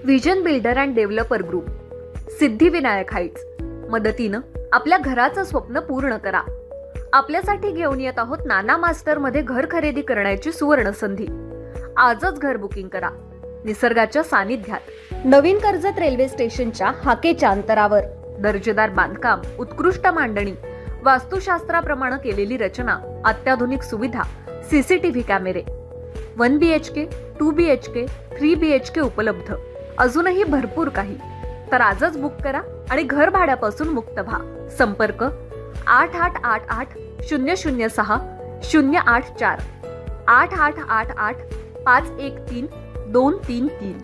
Vision builder and developer group, Siddhivinayak Heights मदतीनं आपल्या घराचं स्वप्न पूर्ण करा. आपल्यासाठी घेऊन येत आहोत नाना मास्टर मध्ये घर खरेदी करण्याची सुवर्ण संधी. आजच घर बुकिंग करा. निसर्गाच्या सानिध्यात, नवीन कर्जत रेल्वे स्टेशनच्या हाकेच्या अंतरावर. दर्जेदार बांधकाम, उत्कृष्ट मांडणी, वास्तुशास्त्राप्रमाणे केलेली रचना, अत्याधुनिक सुविधा, सीसीटीव्ही कॅमेरे. 1 BHK, 2 BHK, 3 BHK उपलब्ध. अजूनही भरपूर काही. तर आजच बुक करा आणि घर भाड्यापासून मुक्त व्हा. संपर्क 8888 006 084 8888 513 233.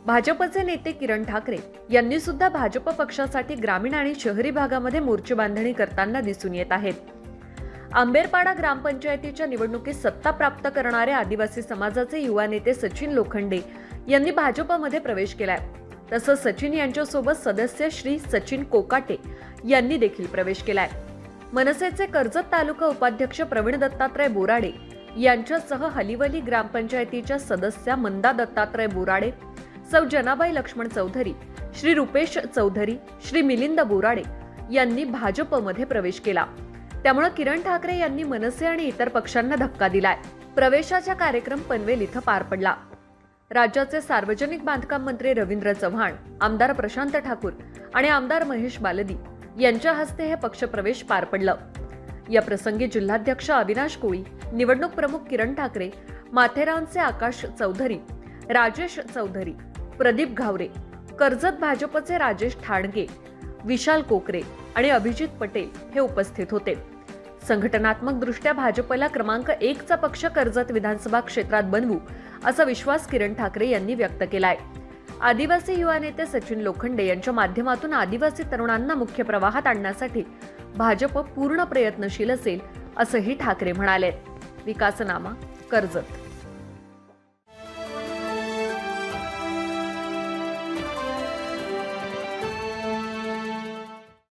भाजपचे नेते किरण ठाकरे यांनी सुद्धा भाजप पक्षासाठी ग्रामीण आणि शहरी भागामध्ये मोर्चे बांधणी करताना दिसून येत आहेत. आंबेरपाडा ग्रामपंचायतीच्या निवडणुकीत सत्ता प्राप्त करणारे आदिवासी समाजाचे युवा नेते सचिन लोखंडे यांनी भाजपमध्ये प्रवेश केलाय. तसंच सचिन यांच्यासोबत सदस्य श्री सचिन कोकाटे यांनी देखील प्रवेश केलाय. मनसेचे कर्जत तालुका उपाध्यक्ष प्रवीण दत्तात्रय बोराडे यांच्यासह हलिवली ग्रामपंचायतीच्या सदस्या मंदा दत्तात्रय बोराडे, सौ जनाबाई लक्ष्मण चौधरी, श्री रुपेश चौधरी, श्री मिलिंद बोराडे यांनी भाजपमध्ये प्रवेश केला. त्यामुळे किरण ठाकरे यांनी मनसे आणि इतर पक्षांना धक्का दिलाय. प्रवेशाचा कार्यक्रम पनवेल इथं पार पडला. राज्याचे सार्वजनिक बांधकाम मंत्री रवींद्र चव्हाण, आमदार प्रशांत ठाकूर आणि आमदार महेश बालदी यांच्या हस्ते हे पक्षप्रवेश पार पडलं. या प्रसंगी जिल्हाध्यक्ष अविनाश कोळी, निवडणूक प्रमुख किरण ठाकरे, माथेरानचे आकाश चौधरी, राजेश चौधरी, प्रदीप घावरे, कर्जत भाजपचे राजेश ठाणगे, विशाल कोकरे आणि अभिजित पटेल हे उपस्थित होते. संघटनात्मक दृष्ट्या भाजपला क्रमांक 1 चा पक्ष कर्जत विधानसभा क्षेत्रात बनवू असा विश्वास किरण ठाकरे यांनी व्यक्त केलाय. आदिवासी युवा नेते सचिन लोखंडे यांच्या माध्यमातून आदिवासी तरुणांना मुख्य प्रवाहात आणण्यासाठी भाजप पूर्ण प्रयत्नशील असेल असंही ठाकरे म्हणाले. विकासनामा, कर्जत.